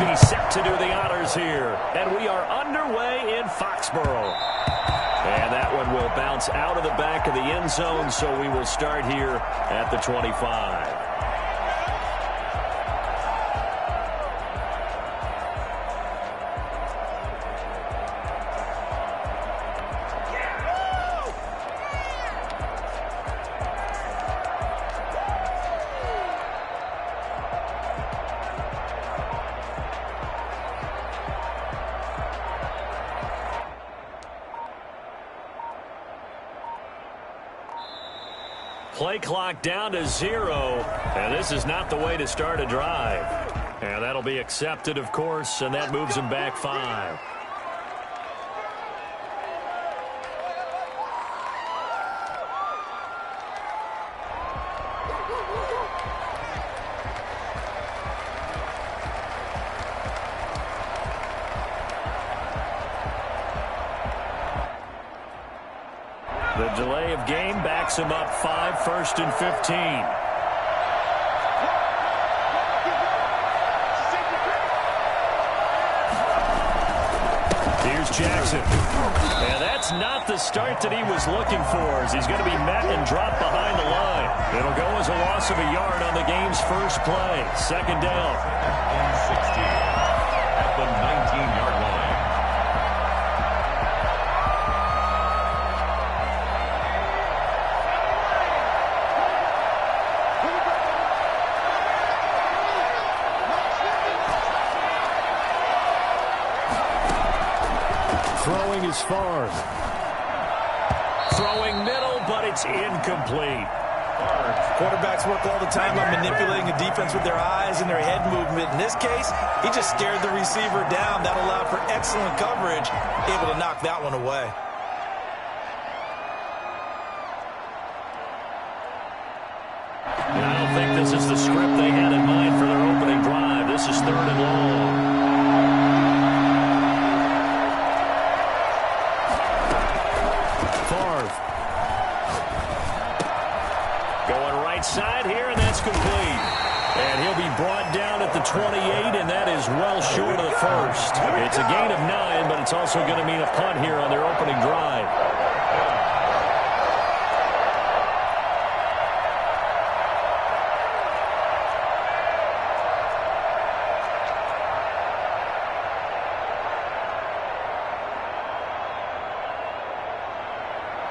Knlbc set to do the honors here. And we are underway in Foxborough. And that one will bounce out of the back of the end zone, so we will start here at the 25. Play clock down to 0, and this is not the way to start a drive. And that'll be accepted, of course, and that moves him back 5. The delay of game backs him up 5, 1st and 15. Here's Jackson. And that's not the start that he was looking for, as he's going to be met and dropped behind the line. It'll go as a loss of a yard on the game's first play. 2nd down. And 16 at the 19-yard line. Throwing is far. Throwing middle, but it's incomplete. Quarterbacks work all the time on manipulating a defense with their eyes and their head movement. In this case, he just scared the receiver down. That allowed for excellent coverage, able to knock that one away. I don't think this is the script they had in mind for their opening drive. This is 3rd and long. Side here, and that's complete. And he'll be brought down at the 28, and that is well short of the first. It's a gain of 9, but it's also going to mean a punt here on their opening drive.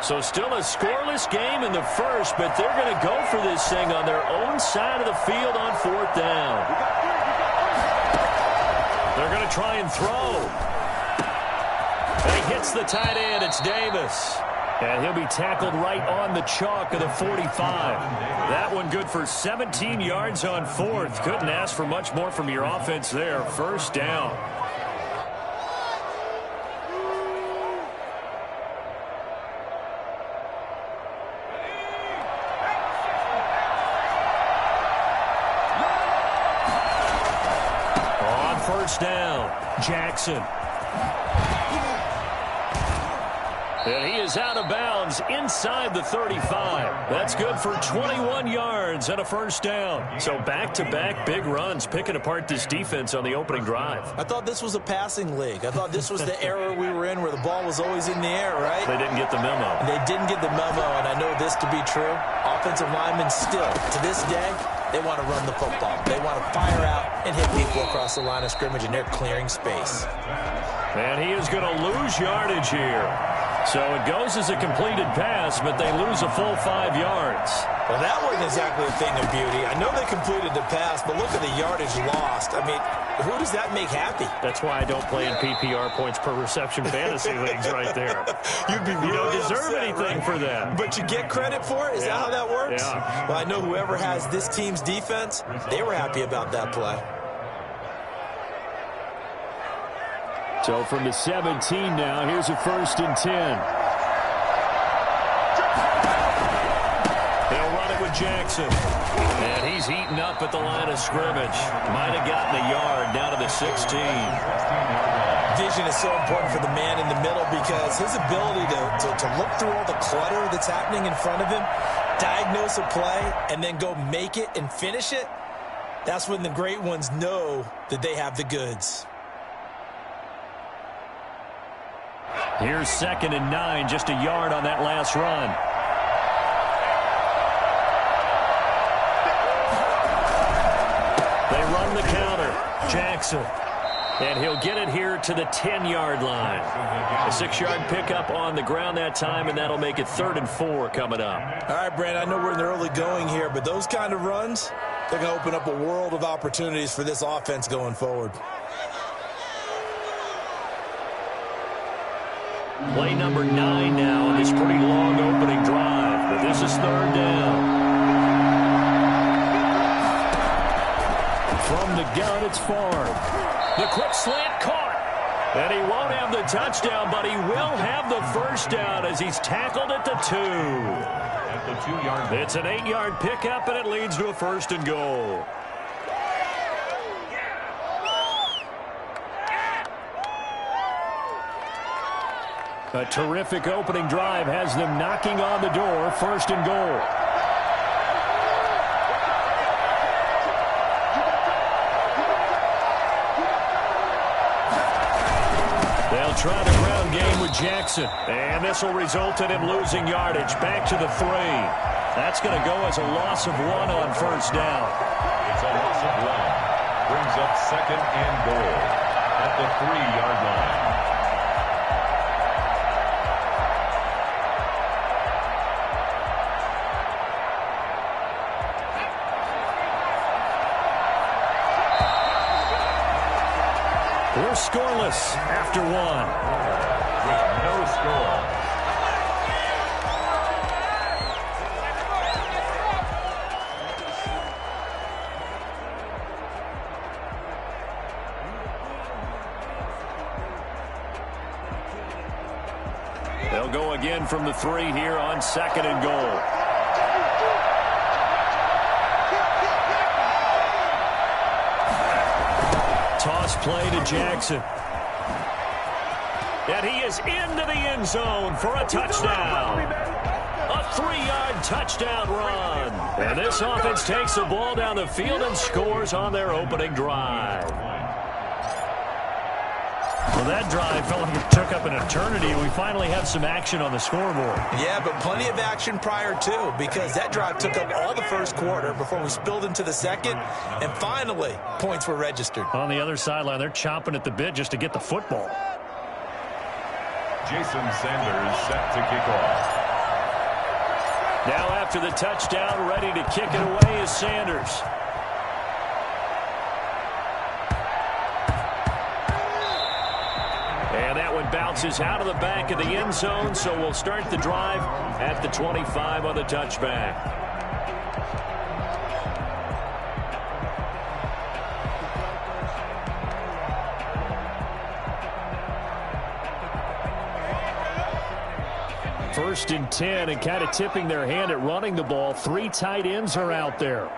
So still a scoreless game in the first, but they're going to go for this thing on their own side of the field on 4th down. They're going to try and throw. And he hits the tight end. It's Davis. And he'll be tackled right on the chalk of the 45. That one good for 17 yards on 4th. Couldn't ask for much more from your offense there. 1st down. Down, Jackson. And he is out of bounds inside the 35. That's good for 21 yards and a 1st down. So back-to-back big runs picking apart this defense on the opening drive. I thought this was a passing league. I thought this was the era we were in where the ball was always in the air, right? They didn't get the memo. They didn't get the memo, and I know this to be true. Offensive linemen still, to this day, they want to run the football. They want to fire out and hit people across the line of scrimmage, and they're clearing space. And he is going to lose yardage here. So it goes as a completed pass, but they lose a full 5 yards. Well, that wasn't exactly a thing of beauty. I know they completed the pass, but look at the yardage lost. I mean, who does that make happy? That's why I don't play in PPR points per reception fantasy leagues right there. You'd be really You don't deserve upset, anything right? for that. But you get credit for it? Is that how that works? Yeah. Well, I know whoever has this team's defense, they were happy about that play. So from the 17 now, here's a 1st and 10. They'll run it with Jackson. And he's heating up at the line of scrimmage. Might have gotten a yard down to the 16. Vision is so important for the man in the middle because his ability to look through all the clutter that's happening in front of him, diagnose a play, and then go make it and finish it, That's when the great ones know that they have the goods. Here's 2nd and 9, just a yard on that last run. They run the counter. Jackson. And he'll get it here to the 10-yard line. A 6-yard pickup on the ground that time, and that'll make it 3rd and 4 coming up. All right, Brandon, I know we're in the early going here, but those kind of runs, they're going to open up a world of opportunities for this offense going forward. Play number 9 now on this pretty long opening drive, but this is 3rd down. From the gun, it's Favre. The quick slant caught. And he won't have the touchdown, but he will have the first down as he's tackled at the 2. At the 2-yard line. It's an 8-yard pickup, and it leads to a 1st and goal. A terrific opening drive has them knocking on the door, 1st and goal. They'll try the ground game with Jackson. And this will result in him losing yardage. Back to the 3. That's going to go as a loss of 1 on 1st down. It's a loss of 1. Brings up 2nd and goal at the 3-yard line. We're scoreless after 1. With no score. They'll go again from the 3 here on 2nd and goal. Toss play to Jackson. And he is into the end zone for a touchdown. A 3-yard touchdown run. And this offense takes the ball down the field and scores on their opening drive. Well, that drive felt like it took up an eternity, and we finally have some action on the scoreboard. Yeah, but plenty of action prior to, because that drive took up all the first quarter before we spilled into the second, and finally, points were registered. On the other sideline, they're chomping at the bit just to get the football. Jason Sanders set to kick off. Now after the touchdown, ready to kick it away is Sanders. And that one bounces out of the back of the end zone, so we'll start the drive at the 25 on the touchback. First and 10, and kind of tipping their hand at running the ball. 3 tight ends are out there.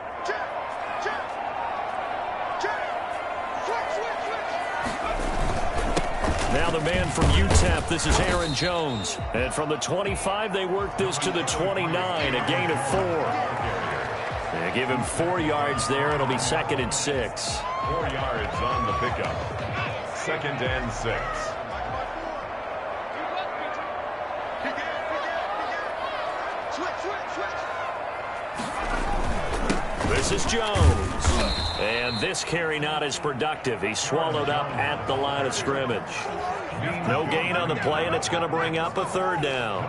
Now the man from UTEP, this is Aaron Jones. And from the 25, they work this to the 29, a gain of 4. They give him 4 yards there. It'll be 2nd and 6. 4 yards on the pickup. 2nd and 6. This is Jones. And this carry not as productive. He's swallowed up at the line of scrimmage. No gain on the play, and it's going to bring up a 3rd down.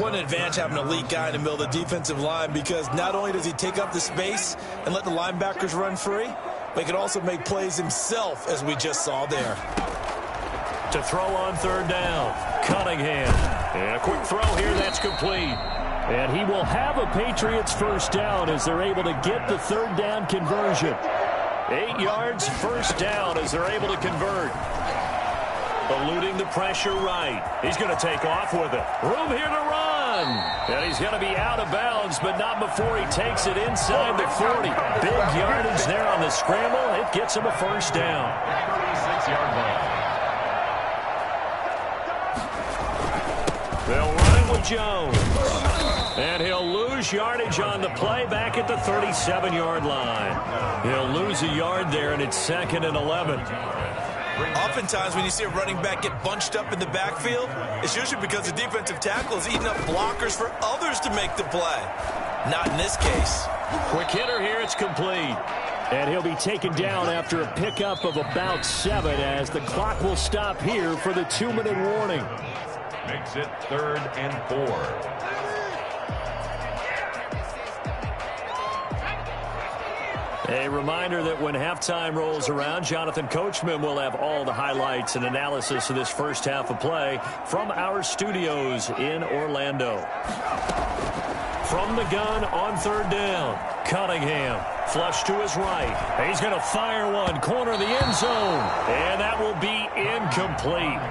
What an advantage having an elite guy in the middle of the defensive line, because not only does he take up the space and let the linebackers run free, but he can also make plays himself, as we just saw there. To throw on 3rd down, Cunningham. And a quick throw here, that's complete. And he will have a Patriots first down as they're able to get the 3rd down conversion. 8 yards, first down as they're able to convert. Eluding the pressure right. He's going to take off with it. Room here to run. And he's going to be out of bounds, but not before he takes it inside the 40. Big yardage there on the scramble. It gets him a first down. 36-yard line. They'll run it with Jones. And he'll lose yardage on the play back at the 37-yard line. He'll lose a yard there, and it's 2nd and 11. Oftentimes when you see a running back get bunched up in the backfield, it's usually because the defensive tackle is eating up blockers for others to make the play. Not in this case. Quick hitter here, it's complete. And he'll be taken down after a pickup of about 7 as the clock will stop here for the 2-minute warning. Makes it 3rd and 4. A reminder that when halftime rolls around, Jonathan Coachman will have all the highlights and analysis of this first half of play from our studios in Orlando. From the gun on 3rd down, Cunningham, flush to his right. He's going to fire one, corner of the end zone, and that will be incomplete.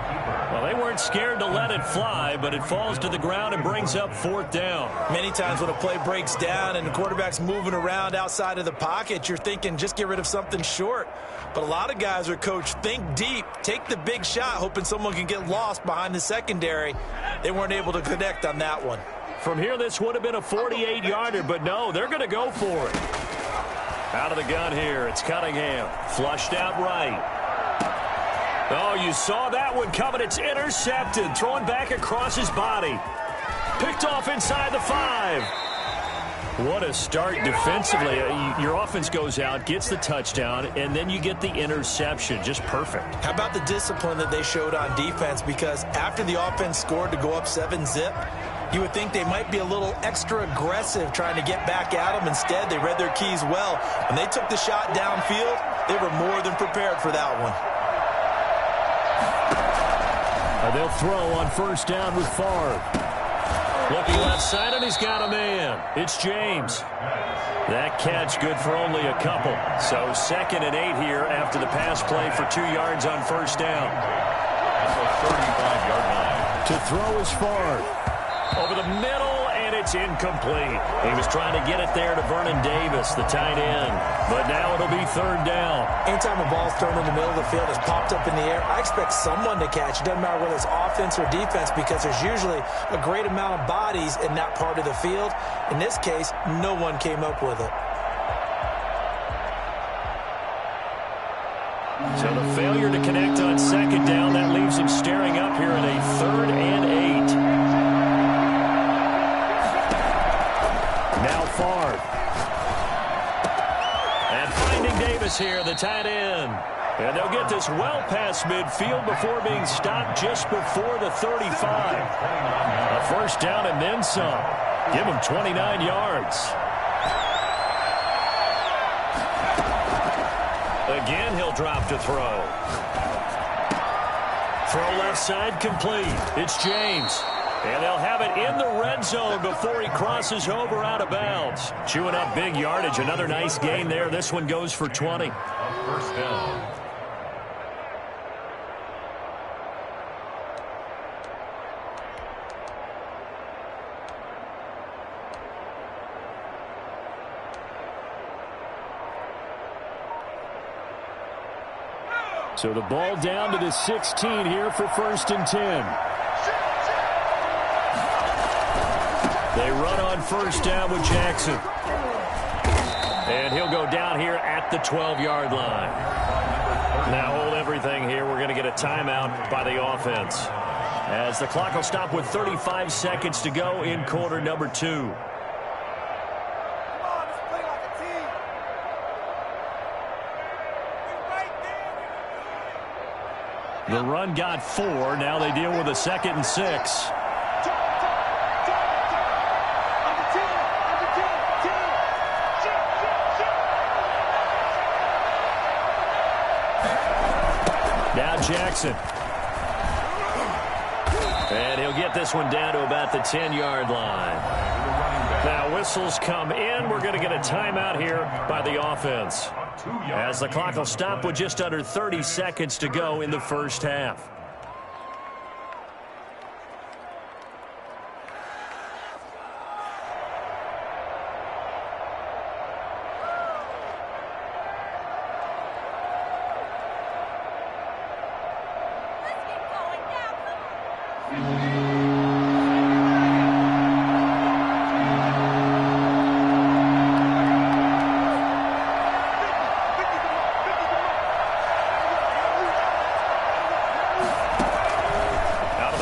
Well, they weren't scared to let it fly, but it falls to the ground and brings up 4th down. Many times when a play breaks down and the quarterback's moving around outside of the pocket, you're thinking just get rid of something short. But a lot of guys are coached, think deep, take the big shot, hoping someone can get lost behind the secondary. They weren't able to connect on that one. From here, this would have been a 48-yarder, but no, they're going to go for it. Out of the gun here, it's Cunningham. Flushed out right. Oh, you saw that one coming. It's intercepted. Thrown back across his body. Picked off inside the 5. What a start defensively. Your offense goes out, gets the touchdown, and then you get the interception. Just perfect. How about the discipline that they showed on defense? Because after the offense scored to go up 7-zip, you would think they might be a little extra aggressive trying to get back at them. Instead, they read their keys well. When they took the shot downfield, they were more than prepared for that one. They'll throw on 1st down with Favre. Looking left side, and he's got a man. It's James. That catch good for only a couple. So 2nd and 8 here after the pass play for 2 yards on 1st down. That's a 35-yard line. To throw is Favre. Over the middle, and it's incomplete. He was trying to get it there to Vernon Davis, the tight end. But now it'll be 3rd down. Anytime a ball's thrown in the middle of the field, it's popped up in the air, I expect someone to catch. It doesn't matter whether it's offense or defense because there's usually a great amount of bodies in that part of the field. In this case, no one came up with it. So the failure to connect on 2nd down, that leaves him staring up here in a 3rd and 8. Now Favre. And finding Davis here, the tight end. And they'll get this well past midfield before being stopped just before the 35. A 1st down and then some. Give him 29 yards. Again, he'll drop to throw. Throw left side complete. It's James. And they'll have it in the red zone before he crosses over out of bounds. Chewing up big yardage. Another nice gain there. This one goes for 20. 1st down. So the ball down to the 16 here for 1st and 10. They run on 1st down with Jackson. And he'll go down here at the 12-yard line. Now hold everything here. We're going to get a timeout by the offense, as the clock will stop with 35 seconds to go in quarter number 2. The run got 4. Now they deal with a 2nd and 6. Now Jackson. And he'll get this one down to about the 10-yard line. Now whistles come in. We're going to get a timeout here by the offense, as the clock will stop with just under 30 seconds to go in the first half.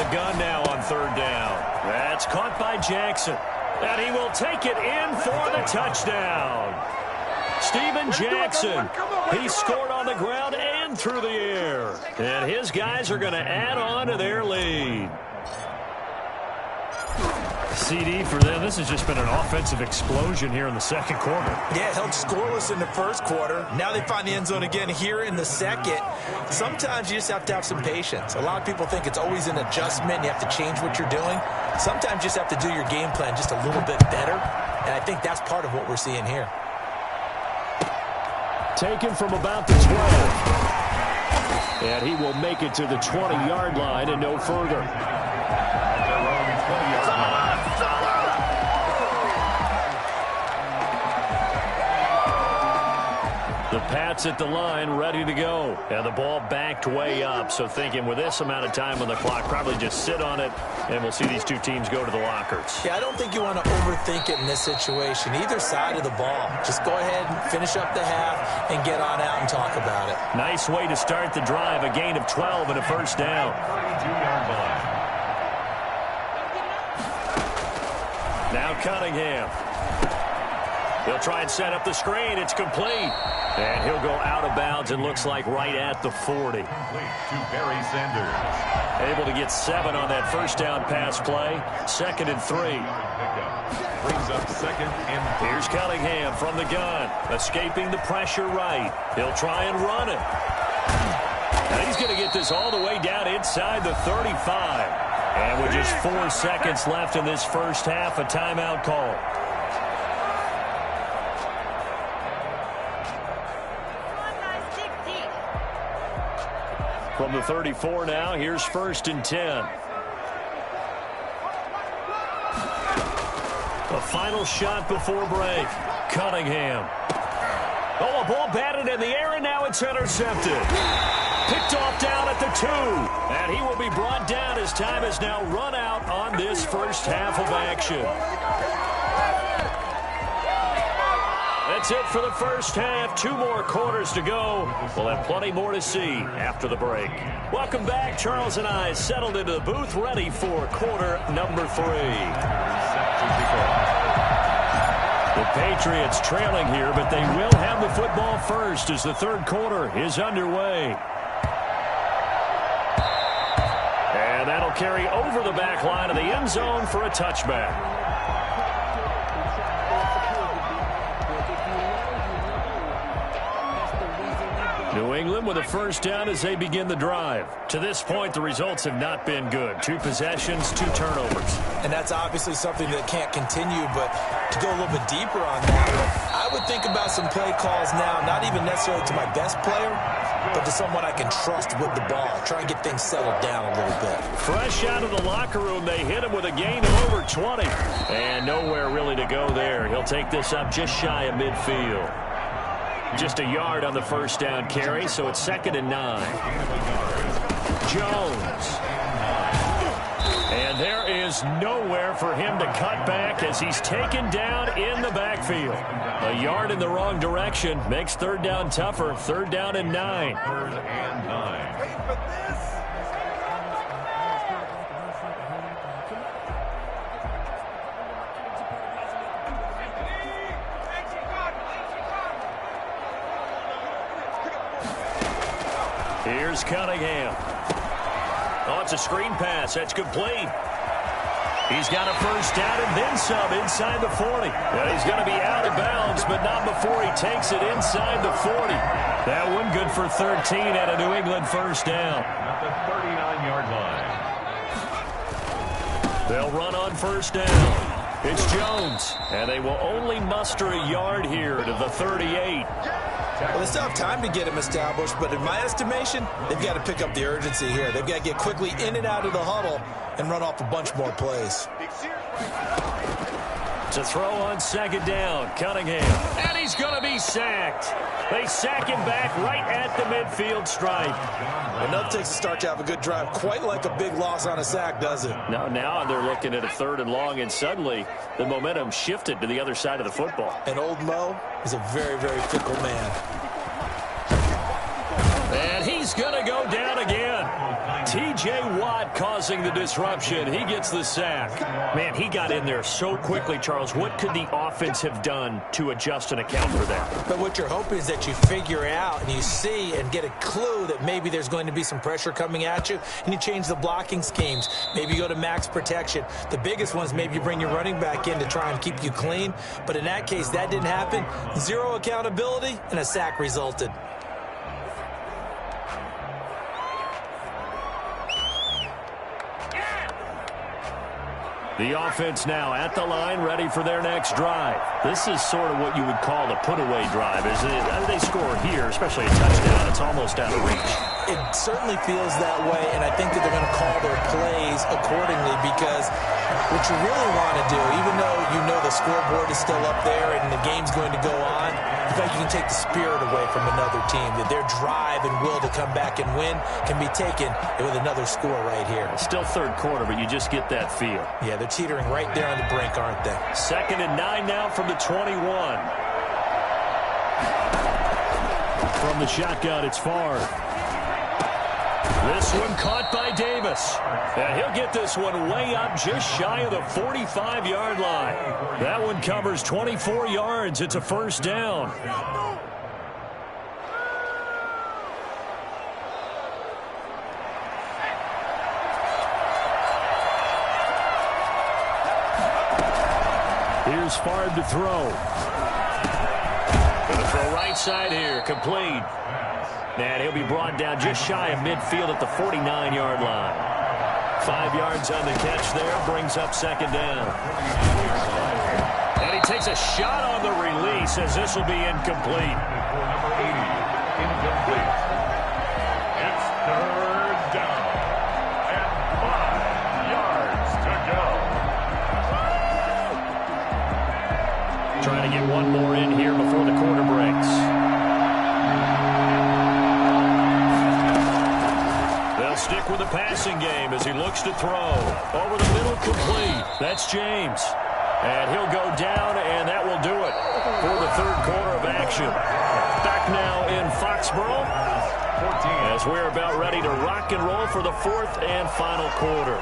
the gun now on third down. That's caught by Jackson. And he will take it in for the touchdown. Steven Jackson, he scored on the ground and through the air. And his guys are going to add on to their lead. CD for them. This has just been an offensive explosion here in the second quarter. Yeah, held scoreless in the first quarter. Now they find the end zone again here in the second. Sometimes you just have to have some patience. A lot of people think it's always an adjustment. You have to change what you're doing. Sometimes you just have to do your game plan just a little bit better. And I think that's part of what we're seeing here. Taken from about the 12. And he will make it to the 20-yard line and no further. The Pats at the line, ready to go. And the ball backed way up. So thinking with this amount of time on the clock, probably just sit on it, and we'll see these two teams go to the lockers. Yeah, I don't think you want to overthink it in this situation. Either side of the ball. Just go ahead and finish up the half and get on out and talk about it. Nice way to start the drive. A gain of 12 and a first down. Now Cunningham. He'll try and set up the screen. It's complete. And he'll go out of bounds and looks like right at the 40. To Barry Sanders. Able to get 7 on that first down pass play. 2nd and 3. Brings up 2nd and 3. Here's Cunningham from the gun. Escaping the pressure right. He'll try and run it. And he's going to get this all the way down inside the 35. And with just 4 seconds left in this first half, a timeout call. From the 34 now, here's 1st and 10. The final shot before break. Cunningham. Oh, a ball batted in the air, and now it's intercepted. Picked off down at the 2. And he will be brought down as time has now run out on this first half of action. That's it for the first half. 2 more quarters to go. We'll have plenty more to see after the break. Welcome back. Charles and I settled into the booth, ready for quarter number 3. The Patriots trailing here, but they will have the football first as the third quarter is underway. And that'll carry over the back line of the end zone for a touchback. New England with a first down as they begin the drive. To this point, the results have not been good. 2 possessions, 2 turnovers. And that's obviously something that can't continue, but to go a little bit deeper on that, I would think about some play calls now, not even necessarily to my best player, but to someone I can trust with the ball. Try and get things settled down a little bit. Fresh out of the locker room, they hit him with a gain of over 20. And nowhere really to go there. He'll take this up just shy of midfield. Just a yard on the first down carry, so it's 2nd and 9. Jones. And there is nowhere for him to cut back as he's taken down in the backfield. A yard in the wrong direction makes third down tougher. 3rd down and 9. 3rd and 9. Wait for this. Here's Cunningham. Oh, it's a screen pass. That's complete. He's got a first down and then some inside the 40. Well, he's going to be out of bounds, but not before he takes it inside the 40. That one good for 13 and a New England first down. At the 39-yard line. They'll run on first down. It's Jones, and they will only muster a yard here to the 38. Well, they still have time to get him established, but in my estimation, they've got to pick up the urgency here. They've got to get quickly in and out of the huddle and run off a bunch more plays. To throw on 2nd down, Cunningham. And he's going to be sacked. They sack him back right at the midfield stripe. Enough takes to start to have a good drive. Quite like a big loss on a sack, does it? Now they're looking at a 3rd and long, and suddenly the momentum shifted to the other side of the football. And old Mo is a very, very fickle man. And he's going to go down again. T.J. Watt causing the disruption. He gets the sack. Man, he got in there so quickly, Charles. What could the offense have done to adjust and account for that? But what you're hoping is that you figure out and you see and get a clue that maybe there's going to be some pressure coming at you, and you change the blocking schemes. Maybe you go to max protection. The biggest one is maybe you bring your running back in to try and keep you clean. But in that case, that didn't happen. Zero accountability, and a sack resulted. The offense now at the line, ready for their next drive. This is sort of what you would call the put-away drive, isn't it? They score here, especially a touchdown. It's almost out of reach. It certainly feels that way, and I think that they're going to call their plays accordingly, because what you really want to do, even though you know the scoreboard is still up there and the game's going to go on, in fact, you can take the spirit away from another team, that their drive and will to come back and win can be taken with another score right here. It's still third quarter, but you just get that feel. Yeah, they're teetering right there on the brink, aren't they? 2nd and 9 now from the 21. From the shotgun, it's Favre. This one caught by Davis. And he'll get this one way up just shy of the 45-yard line. That one covers 24 yards. It's a first down. Here's Favre to throw. Going to throw right side here. Complete. And he'll be brought down just shy of midfield at the 49-yard line. 5 yards on the catch there. Brings up 2nd down. And he takes a shot on the release as this will be incomplete. Number 80, incomplete. It's 3rd down and 5 yards to go. Trying to get one more in here before the quarter breaks. They'll stick with the passing game as he looks to throw. Over the middle, complete. That's James. And he'll go down, and that will do it for the 3rd quarter of action. Back now in Foxborough as we're about ready to rock and roll for the 4th and final quarter.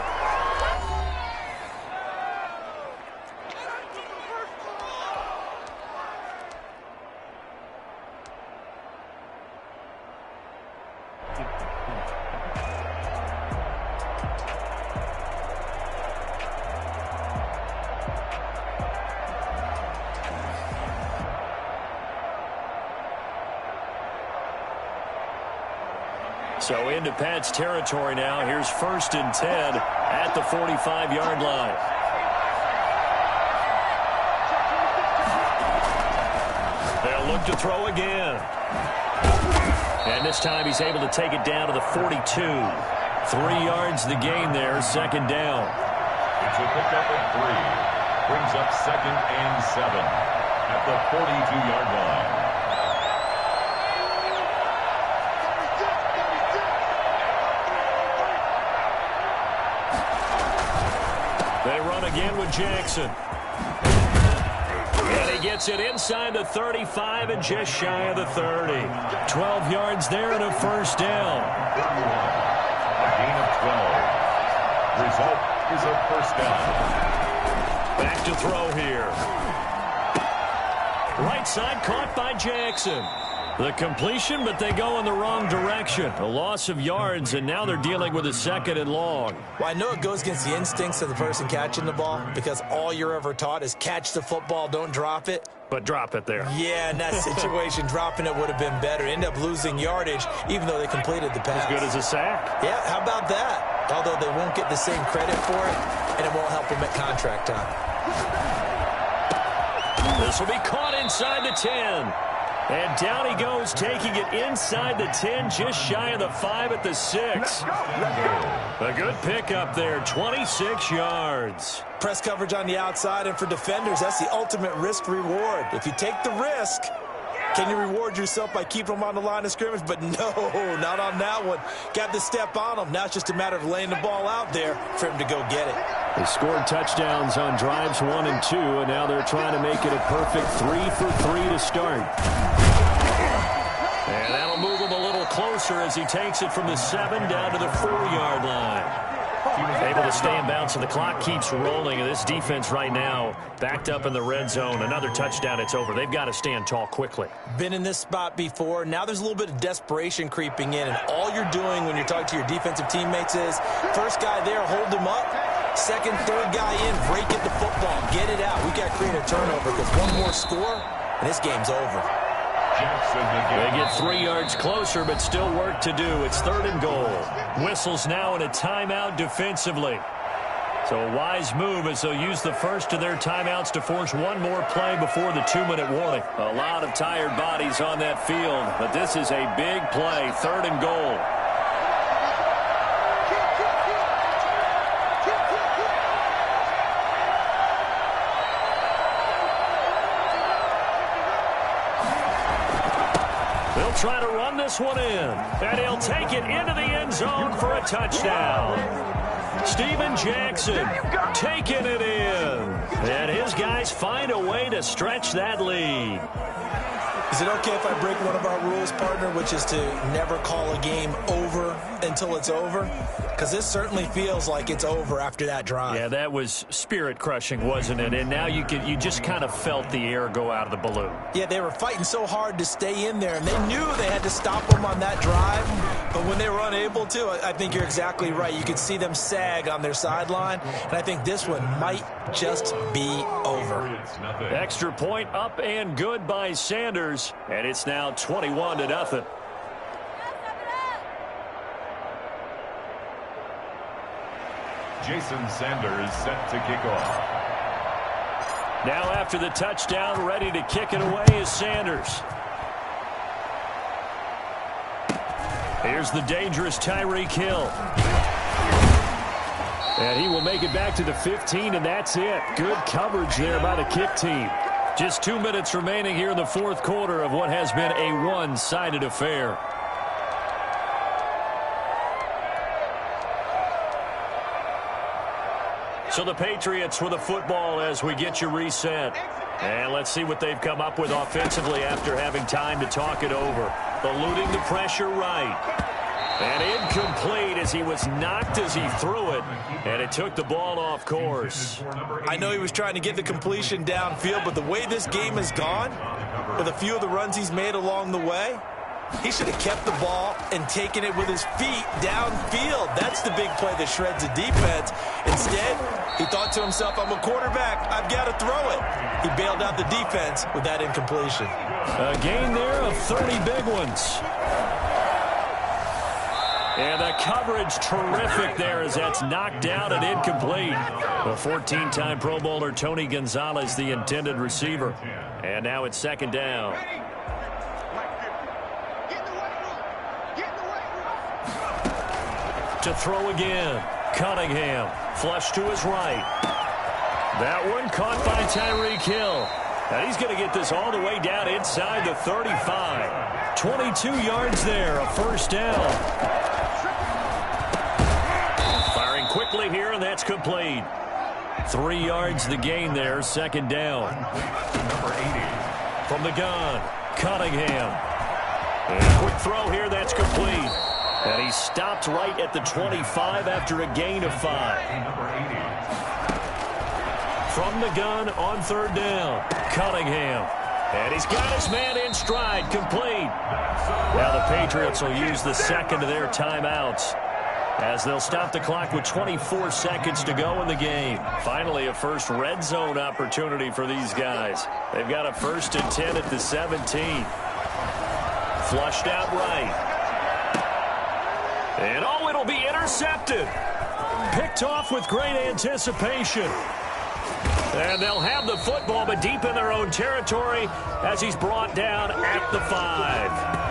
So into Pat's territory now. Here's 1st and 10 at the 45-yard line. They'll look to throw again. And this time he's able to take it down to the 42. 3 yards the gain there, 2nd down. It's a pickup of 3. Brings up 2nd and 7 at the 42-yard line. They run again with Jackson. And he gets it inside the 35 and just shy of the 30. 12 yards there and a first down. A gain of 12. Result is a first down. Back to throw here. Right side caught by Jackson. The completion, but they go in the wrong direction. A loss of yards, and now they're dealing with a 2nd and long. Well, I know it goes against the instincts of the person catching the ball, because all you're ever taught is catch the football, don't drop it. But drop it there. Yeah, in that situation, dropping it would have been better. End up losing yardage, even though they completed the pass. As good as a sack. Yeah, how about that? Although they won't get the same credit for it, and it won't help them at contract time. This will be caught inside the 10. And down he goes, taking it inside the 10, just shy of the 5 at the 6. A good pickup there, 26 yards. Press coverage on the outside, and for defenders, that's the ultimate risk-reward. If you take the risk, can you reward yourself by keeping them on the line of scrimmage? But no, not on that one. Got to step on them. Now it's just a matter of laying the ball out there for him to go get it. They scored touchdowns on drives 1 and 2, and now they're trying to make it a perfect 3 for 3 to start. And that'll move him a little closer as he takes it from the 7 down to the 4-yard Able to stay in bounds, and the clock keeps rolling. And this defense right now backed up in the red zone. Another touchdown, it's over. They've got to stand tall quickly. Been in this spot before. Now there's a little bit of desperation creeping in, and all you're doing when you're talking to your defensive teammates is first guy there, hold him up. Second, third guy in, break it the football. Get it out. We got to create a turnover because one more score, and this game's over. They get 3 yards closer, but still work to do. It's 3rd and goal. Whistles now in a timeout defensively. So a wise move as they'll use the first of their timeouts to force one more play before the 2-minute warning. A lot of tired bodies on that field, but this is a big play. 3rd and goal. They'll try to run this one in, and he'll take it into the end zone for a touchdown. Steven Jackson taking it in, and his guys find a way to stretch that lead. Is it okay if I break one of our rules, partner, which is to never call a game over until it's over? Because this certainly feels like it's over after that drive. Yeah, that was spirit-crushing, wasn't it? And now you just kind of felt the air go out of the balloon. Yeah, they were fighting so hard to stay in there, and they knew they had to stop them on that drive. But when they were unable to, I think you're exactly right. You could see them sag on their sideline, and I think this one might just be over. Extra point up and good by Sanders, and it's now 21-0. Jason Sanders set to kick off. Now after the touchdown, ready to kick it away is Sanders. Here's the dangerous Tyreek Hill. And he will make it back to the 15, and that's it. Good coverage there by the kick team. Just 2 minutes remaining here in the 4th quarter of what has been a one-sided affair. So the Patriots with the football as we get you reset. And let's see what they've come up with offensively after having time to talk it over. Eluding the pressure right. And incomplete as he was knocked as he threw it. And it took the ball off course. I know he was trying to get the completion downfield, but the way this game has gone, with a few of the runs he's made along the way, he should have kept the ball and taken it with his feet downfield. That's the big play that shreds the defense. Instead, he thought to himself, I'm a quarterback. I've got to throw it. He bailed out the defense with that incompletion. A gain there of 30 big ones. And the coverage terrific there as that's knocked out and incomplete. The 14-time Pro Bowler Tony Gonzalez, the intended receiver. And now it's 2nd down. To throw again. Cunningham. Flush to his right. That one caught by Tyreek Hill. And he's going to get this all the way down inside the 35. 22 yards there. A 1st down. Firing quickly here, and that's complete. 3 yards the gain there. 2nd down. From the gun. Cunningham. And a quick throw here. That's complete. And he stopped right at the 25 after a gain of 5. From the gun on 3rd down, Cunningham. And he's got his man in stride, complete. Now the Patriots will use the 2nd of their timeouts as they'll stop the clock with 24 seconds to go in the game. Finally, a first red zone opportunity for these guys. They've got a 1st and 10 at the 17. Flushed out right. And oh, it'll be intercepted. Picked off with great anticipation. And they'll have the football, but deep in their own territory as he's brought down at the 5.